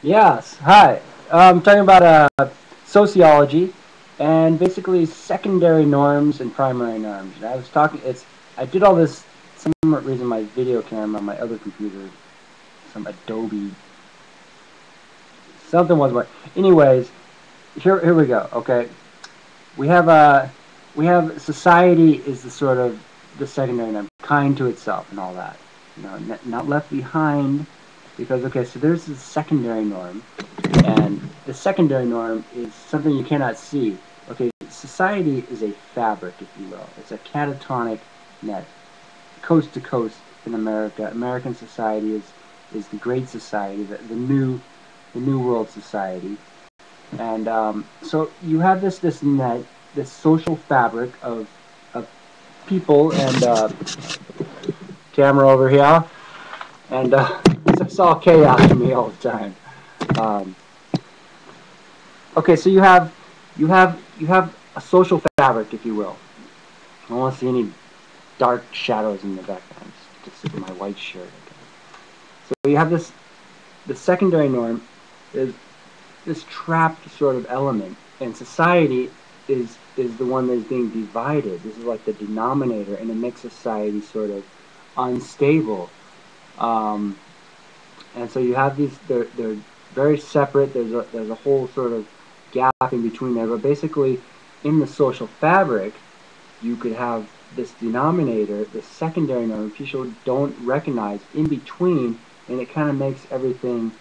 Yes. Hi. I'm talking about sociology and basically secondary norms and primary norms. And I was talking. I did all this. Some reason my video camera on my other computer, some Adobe something was what. Anyways, here we go. Okay, we have we have society is the sort of the secondary norm, kind to itself and all that. You know, not left behind, because okay, so there's the secondary norm, and the secondary norm is something you cannot see. Okay, society is a fabric, if you will. It's a catatonic net, coast to coast in America. American society is the great society, the new world society, and so you have this net, this social fabric of people and camera over here, and it's all chaos to me all the time. Um, okay, so you have a social fabric, if you will. I don't want to see any dark shadows in the background. Just in my white shirt. Okay. So you have this. The secondary norm is this trapped sort of element, and society is the one that is being divided. This is like the denominator, and it makes society sort of unstable. Um, and so you have these. They're very separate. There's a whole sort of gap in between there. But basically, in the social fabric, you could have this denominator, the secondary norm, people don't recognize in between, and it kind of makes everything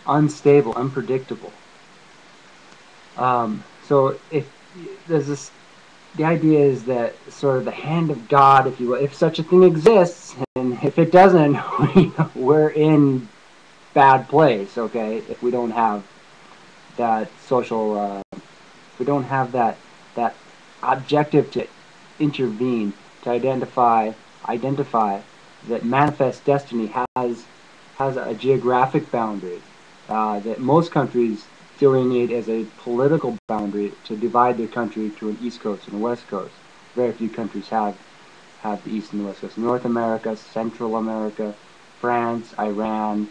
unstable, unpredictable. So if there's this, the idea is that sort of the hand of God, if you will, if such a thing exists, and if it doesn't, we're in bad place. Okay, if we don't have that social, if we don't have that objective to intervene, to identify that manifest destiny has a geographic boundary that most countries delineate as a political boundary to divide their country to an east coast and a west coast. Very few countries have the east and the west coast. North America, Central America, France, Iran,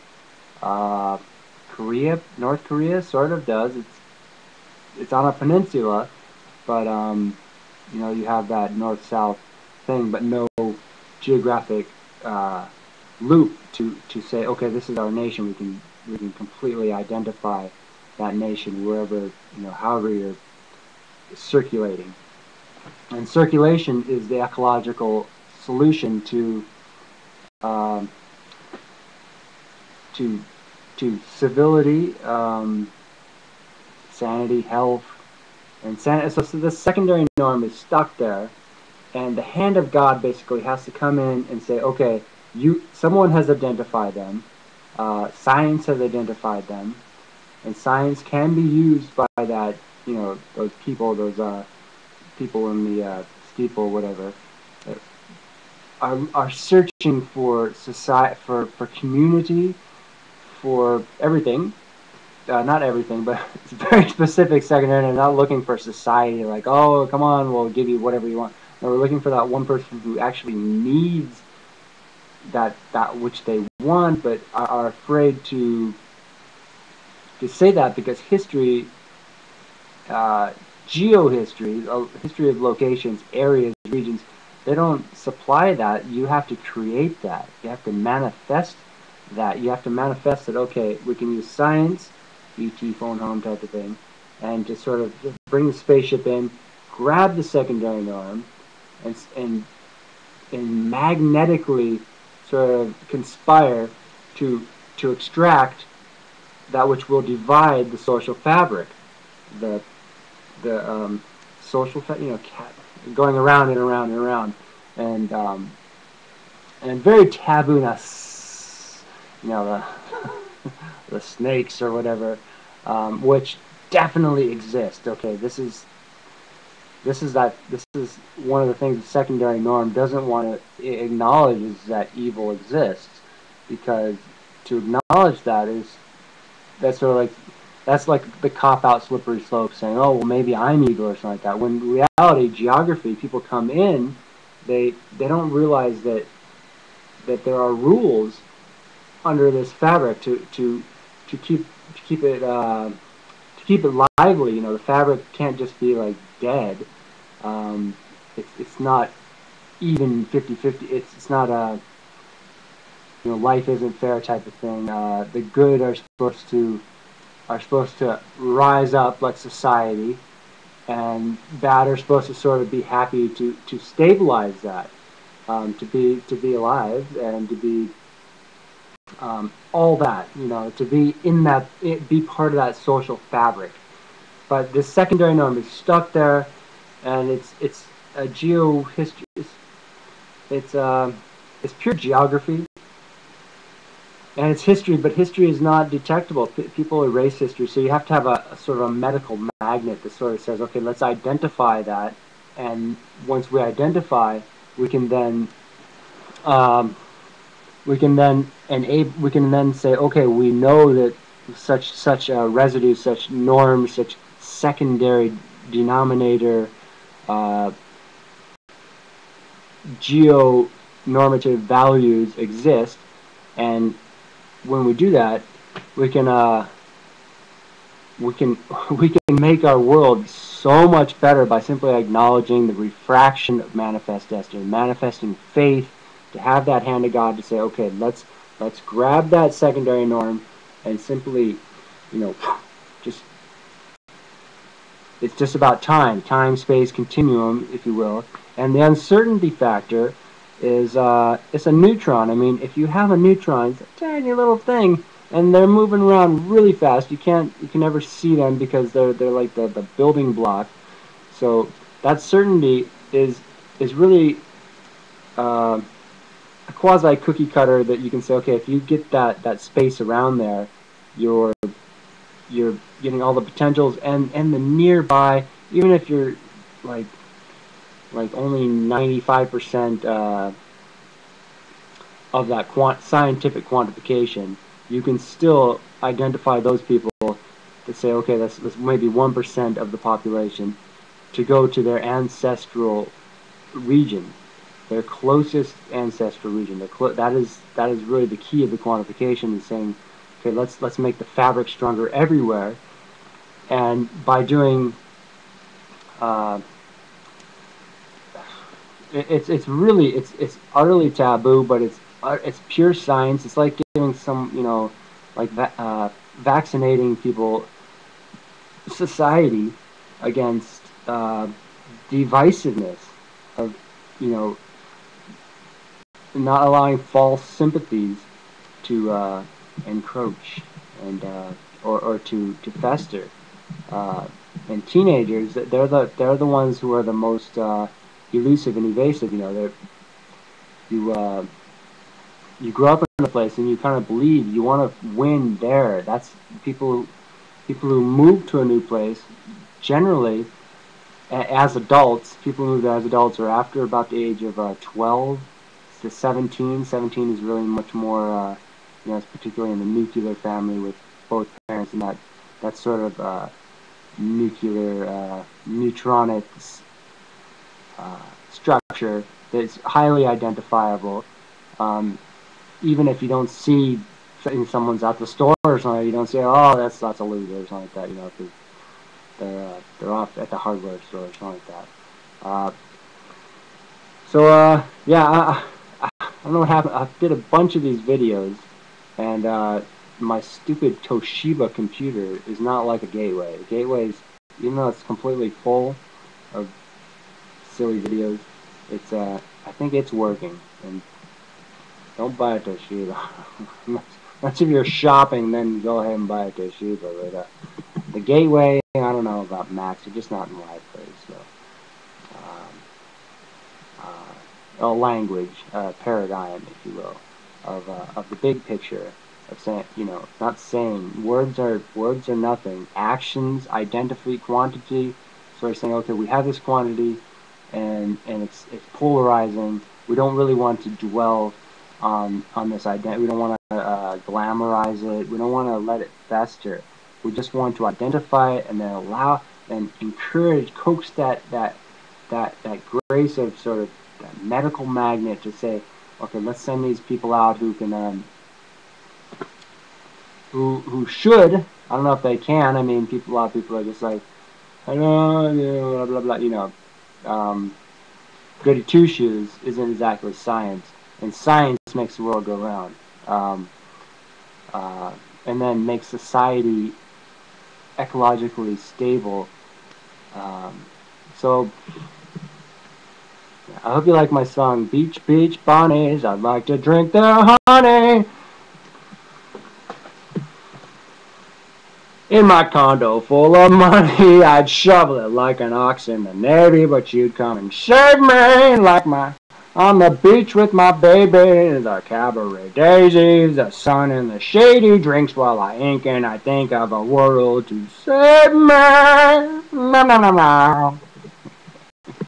uh, Korea, North Korea sort of does. It's on a peninsula, but you know, you have that north-south thing, but no geographic uh, loop to say, okay, this is our nation. We can completely identify that nation wherever, you know, however you're circulating. And circulation is the ecological solution um, to civility, sanity, health, and so the secondary norm is stuck there, and the hand of God basically has to come in and say, okay, someone has identified them, science has identified them, and science can be used by that, you know, those people in the steeple, whatever, that are searching for society, for community, for everything. Not everything, but it's very specific secondary. They're not looking for society, like, oh, come on, we'll give you whatever you want. No, we're looking for that one person who actually needs that which they want, but are afraid to say that because history, uh, geohistory, history of locations, areas, regions, they don't supply that. You have to create that. You have to manifest that. You have to manifest that, okay, we can use science, ET phone home type of thing, and just sort of just bring the spaceship in, grab the secondary norm, and, and, and magnetically sort of conspire to, to extract that which will divide the social fabric, the social, you know, going around and around and around, and and very taboo, you know, the snakes or whatever, which definitely exist. Okay, this is one of the things the secondary norm doesn't want to acknowledge, is that evil exists, because to acknowledge that is, that's sort of like, that's like the cop out slippery slope, saying, oh well, maybe I'm evil or something like that, when in reality, geography, people come in, they don't realize that there are rules under this fabric to keep it lively. You know, the fabric can't just be like dead. It's not even 50-50. It's not a, you know, life isn't fair type of thing. The good are supposed to rise up like society, and bad are supposed to sort of be happy to stabilize that, to be alive and to be all that, you know, to be in that, be part of that social fabric. But this secondary norm is stuck there, and it's a geohistory. It's it's pure geography, and it's history. But history is not detectable. People erase history, so you have to have a sort of a medical magnet that sort of says, okay, let's identify that, and once we identify, we can then we can then say, okay, we know that such residues, such norms, such secondary denominator, uh, geo-normative values exist, and when we do that, we can we can we can make our world so much better by simply acknowledging the refraction of manifest destiny, manifesting faith, to have that hand of God to say, okay, let's grab that secondary norm and simply, you know, just, it's just about time, space, continuum, if you will. And the uncertainty factor is it's a neutron. I mean, if you have a neutron, it's a tiny little thing, and they're moving around really fast. You can never see them because they're like the building block. So that certainty is really a quasi cookie cutter that you can say, okay, if you get that space around there, you're getting all the potentials and the nearby, even if you're like only 95% of that scientific quantification, you can still identify those people to say, okay, that's maybe 1% of the population, to go to their ancestral region, their closest ancestral region. That is really the key of the quantification, is saying, okay, let's make the fabric stronger everywhere, and by doing it's really it's utterly taboo, but it's pure science. It's like giving some, you know, like vaccinating people, society, against divisiveness of, you know, not allowing false sympathies to encroach and or to fester. And teenagers, they're the ones who are the most elusive and evasive. You know, you grow up in a place and you kind of believe you want to win there. That's people who move to a new place generally as adults. People who move there as adults are after about the age of 12 to 17. 17 is really much more, you know, it's particularly in the nuclear family with both parents, and that sort of nuclear neutronic structure that's highly identifiable. Even if you don't see someone's at the store or something, you don't say, "Oh, that's a loser" or something like that. You know, because they're off at the hardware store or something like that. Yeah, I don't know what happened. I did a bunch of these videos, and my stupid Toshiba computer is not like a gateway. Gateways, even though it's completely full of silly videos, it's I think it's working. And don't buy a Toshiba. Unless if you're shopping, then go ahead and buy a Toshiba. But the gateway, I don't know about Macs. They're just not in my place. So. A language paradigm, if you will, of the big picture of saying, you know, not saying words are nothing. Actions identify quantity. So we're saying, okay, we have this quantity, and it's polarizing. We don't really want to dwell on this identity. We don't want to glamorize it. We don't want to let it fester. We just want to identify it and then allow and encourage, coax that grace of sort of that medical magnet to say, okay, let's send these people out who can who should, I don't know if they can. I mean, a lot of people are just like, I don't know, blah blah blah. Goody two shoes isn't exactly science, and science makes the world go round, and then makes society ecologically stable. So I hope you like my song, Beach, Beach, Bunnies, I'd like to drink their honey. In my condo full of money, I'd shovel it like an ox in the Navy, but you'd come and save me like my on the beach with my baby, the cabaret daisies, the sun and the shady drinks while I ink and I think of a world to save me. No, no, no, no.